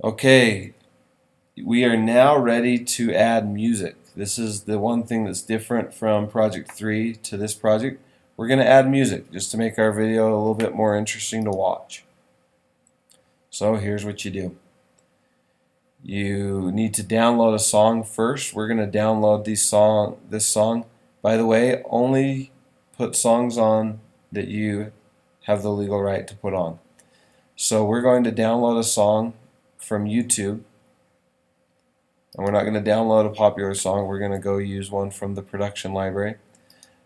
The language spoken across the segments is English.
Okay, we are now ready to add music. This is the one thing that's different from Project 3 to this project. We're going to add music just to make our video a little bit more interesting to watch. So here's what you do. You need to download a song first. We're going to download this song. By the way, only put songs on that you have the legal right to put on. So we're going to download a song from YouTube. And we're not going to download a popular song. We're going to go use one from the production library.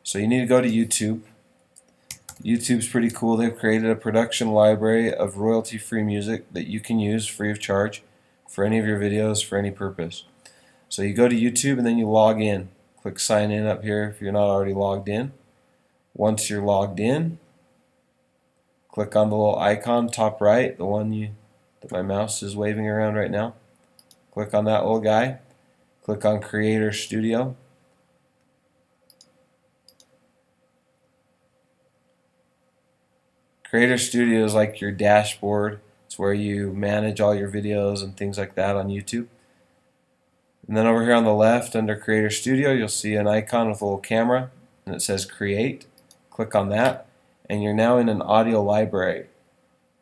So you need to go to YouTube. YouTube's pretty cool. They've created a production library of royalty-free music that you can use free of charge for any of your videos for any purpose. So you go to YouTube and then you log in. Click sign in up here if you're not already logged in. Once you're logged in, click on the little icon top right, the one that my mouse is waving around right now. Click on that little guy. Click on Creator Studio. Creator Studio is like your dashboard. It's where you manage all your videos and things like that on YouTube. And then over here on the left under Creator Studio you'll see an icon with a little camera and it says Create. Click on that and you're now in an audio library.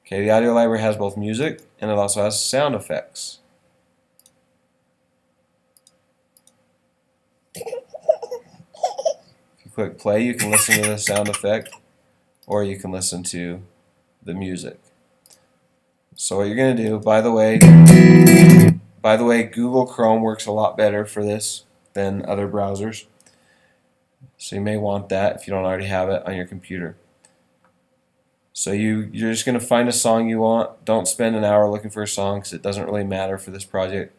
Okay, the audio library has both music and it also has sound effects. Click play, you can listen to the sound effect or you can listen to the music. So what you're going to do, by the way, Google Chrome works a lot better for this than other browsers. So you may want that if you don't already have it on your computer. So you're just going to find a song you want. Don't spend an hour looking for a song because it doesn't really matter for this project.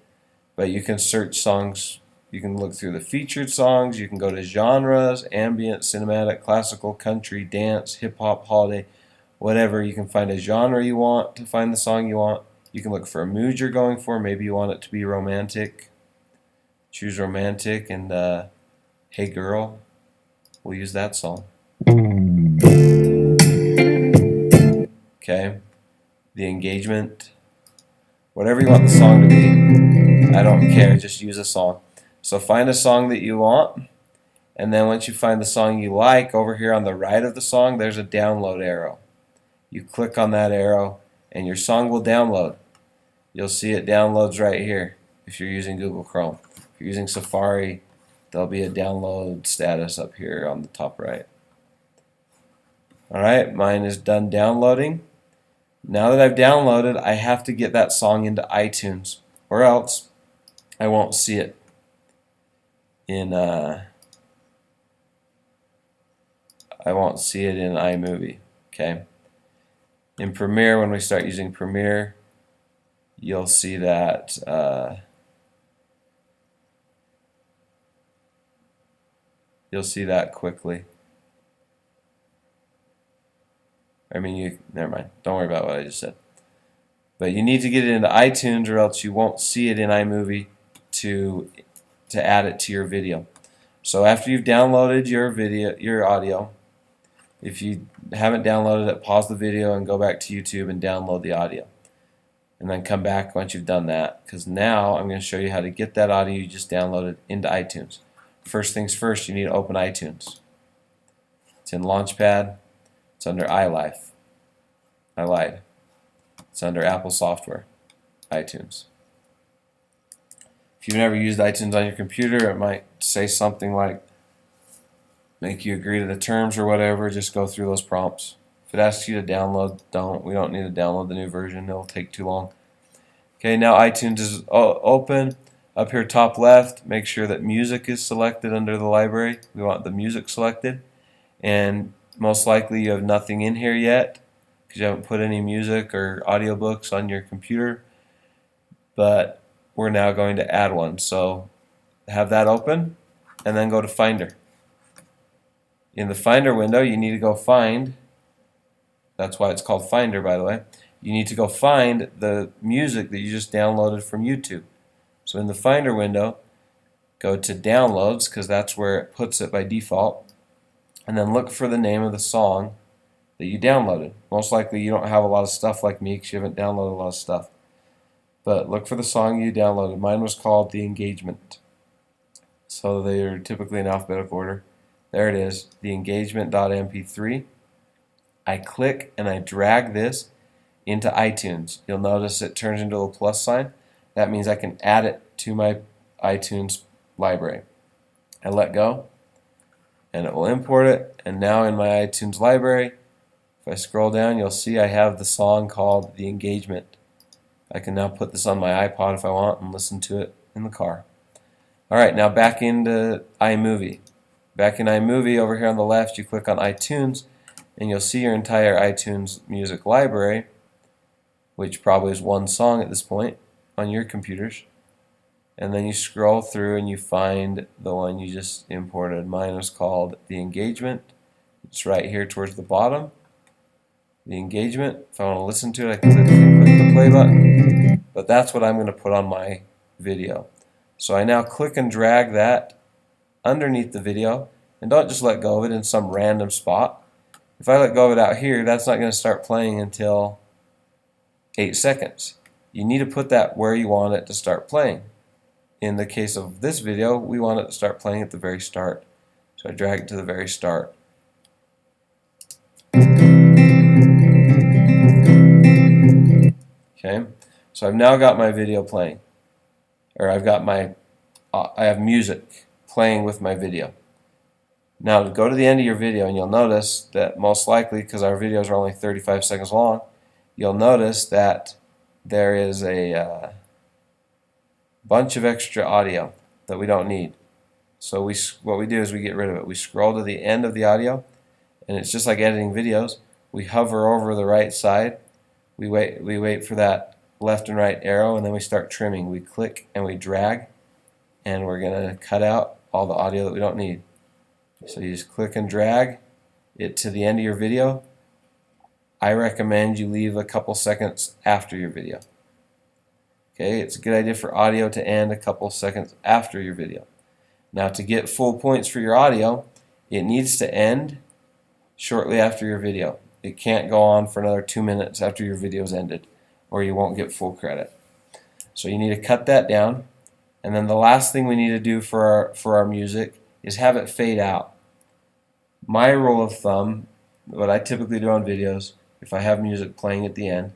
But you can search songs. You can look through the featured songs. You can go to genres, ambient, cinematic, classical, country, dance, hip-hop, holiday, whatever. You can find a genre you want to find the song you want. You can look for a mood you're going for. Maybe you want it to be romantic. Choose romantic and Hey Girl. We'll use that song. Okay. The engagement. Whatever you want the song to be. I don't care. Just use a song. So find a song that you want, and then once you find the song you like, over here on the right of the song there's a download arrow. You click on that arrow and your song will download. You'll see it downloads right here if you're using Google Chrome. If you're using Safari, there'll be a download status up here on the top right. Alright, mine is done downloading. Now that I've downloaded, I have to get that song into iTunes, or else I won't see it in iMovie. Okay. In Premiere, when we start using Premiere, you'll see that quickly. Never mind. Don't worry about what I just said. But you need to get it into iTunes, or else you won't see it in iMovie to add it to your video. So after you've downloaded your audio, if you haven't downloaded it, pause the video and go back to YouTube and download the audio. And then come back once you've done that, because now I'm going to show you how to get that audio you just downloaded into iTunes. First things first, you need to open iTunes. It's in Launchpad. It's under iLife. I lied. It's under Apple Software, iTunes. If you've never used iTunes on your computer, it might say something like, make you agree to the terms or whatever. Just go through those prompts. If it asks you to download, don't. We don't need to download the new version. It'll take too long. Okay, now iTunes is open. Up here top left, make sure that music is selected under the library. We want the music selected. And most likely you have nothing in here yet because you haven't put any music or audiobooks on your computer. But we're now going to add one. So have that open and then go to Finder. In the Finder window you need to go find, that's why it's called Finder by the way, you need to go find the music that you just downloaded from YouTube. So in the Finder window, go to Downloads because that's where it puts it by default, and then look for the name of the song that you downloaded. Most likely you don't have a lot of stuff like me because you haven't downloaded a lot of stuff. but look for the song you downloaded. Mine was called The Engagement. So they are typically in alphabetical order. There it is, The Engagement.mp3. I click and I drag this into iTunes. You'll notice it turns into a plus sign. That means I can add it to my iTunes library. I let go and it will import it, and now in my iTunes library, if I scroll down, you'll see I have the song called The Engagement. I can now put this on my iPod if I want and listen to it in the car. Alright, now back into iMovie. Back in iMovie, over here on the left, you click on iTunes and you'll see your entire iTunes music library, which probably is one song at this point on your computers. And then you scroll through and you find the one you just imported. Mine was called The Engagement. It's right here towards the bottom. The Engagement. If I want to listen to it, I can click the play button. But that's what I'm going to put on my video. So I now click and drag that underneath the video, and don't just let go of it in some random spot. If I let go of it out here, that's not going to start playing until 8 seconds. You need to put that where you want it to start playing. In the case of this video, we want it to start playing at the very start. So I drag it to the very start. Okay, so I've now got my video playing, or I have music playing with my video. Now to go to the end of your video, and you'll notice that most likely, because our videos are only 35 seconds long, you'll notice that there is a bunch of extra audio that we don't need. So what we do is we get rid of it. We scroll to the end of the audio, and it's just like editing videos. We hover over the right side. We wait for that left and right arrow, and then we start trimming. We click and we drag, and we're going to cut out all the audio that we don't need. So you just click and drag it to the end of your video. I recommend you leave a couple seconds after your video. Okay, it's a good idea for audio to end a couple seconds after your video. Now to get full points for your audio, it needs to end shortly after your video. It can't go on for another 2 minutes after your video's ended, or you won't get full credit. So you need to cut that down. And then the last thing we need to do for our music is have it fade out. My rule of thumb, what I typically do on videos, if I have music playing at the end,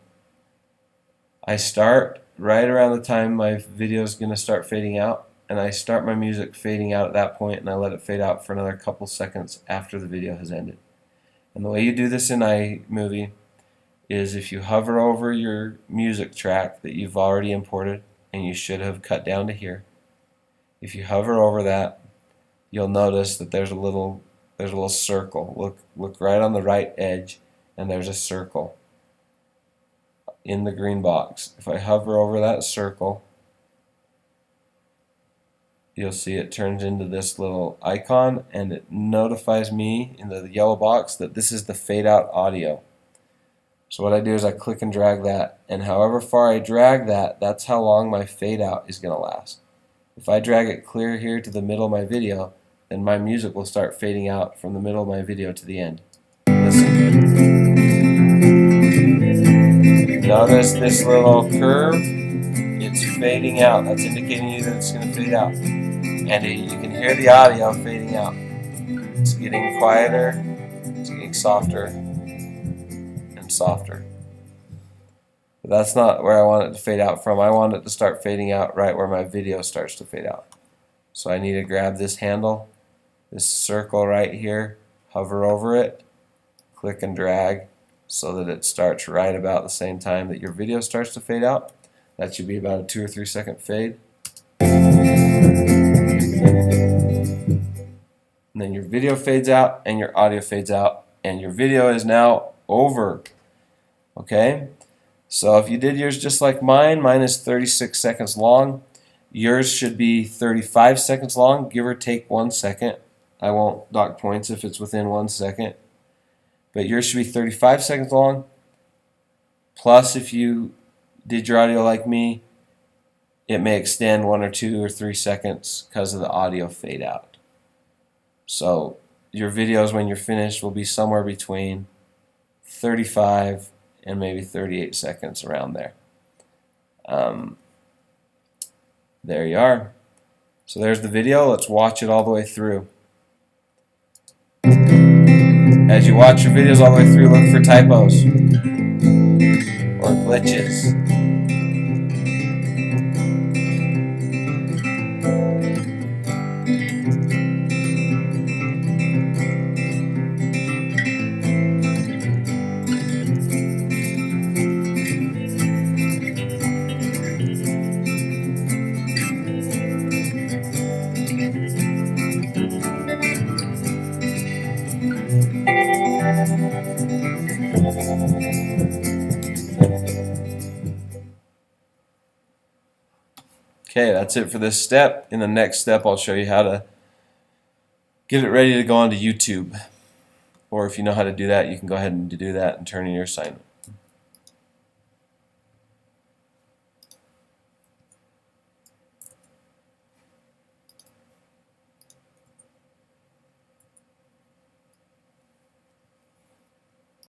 I start right around the time my video is going to start fading out, and I start my music fading out at that point, and I let it fade out for another couple seconds after the video has ended. And the way you do this in iMovie is if you hover over your music track that you've already imported, and you should have cut down to here. If you hover over that, you'll notice that there's a little circle. Look right on the right edge, and there's a circle in the green box. If I hover over that circle, you'll see it turns into this little icon, and it notifies me in the yellow box that this is the fade out audio. So what I do is I click and drag that, and however far I drag that, that's how long my fade out is going to last. If I drag it clear here to the middle of my video, then my music will start fading out from the middle of my video to the end. Listen. Notice this little curve, it's fading out. That's indicating you that it's going to fade out. And you can hear the audio fading out. It's getting quieter, it's getting softer and softer. But that's not where I want it to fade out from. I want it to start fading out right where my video starts to fade out. So I need to grab this handle, this circle right here, hover over it, click and drag so that it starts right about the same time that your video starts to fade out. That should be about a 2 or 3 second fade. And then your video fades out and your audio fades out, and your video is now over. Okay? So if you did yours just like mine is 36 seconds long. Yours should be 35 seconds long, give or take 1 second. I won't dock points if it's within 1 second. But yours should be 35 seconds long. Plus, if you did your audio like me, it may extend 1 or 2 or 3 seconds because of the audio fade out. So your videos, when you're finished, will be somewhere between 35 and maybe 38 seconds, around there. There you are. So there's the video. Let's watch it all the way through. As you watch your videos all the way through, look for typos or glitches. Okay, that's it for this step. In the next step, I'll show you how to get it ready to go onto YouTube. Or if you know how to do that, you can go ahead and do that and turn in your assignment.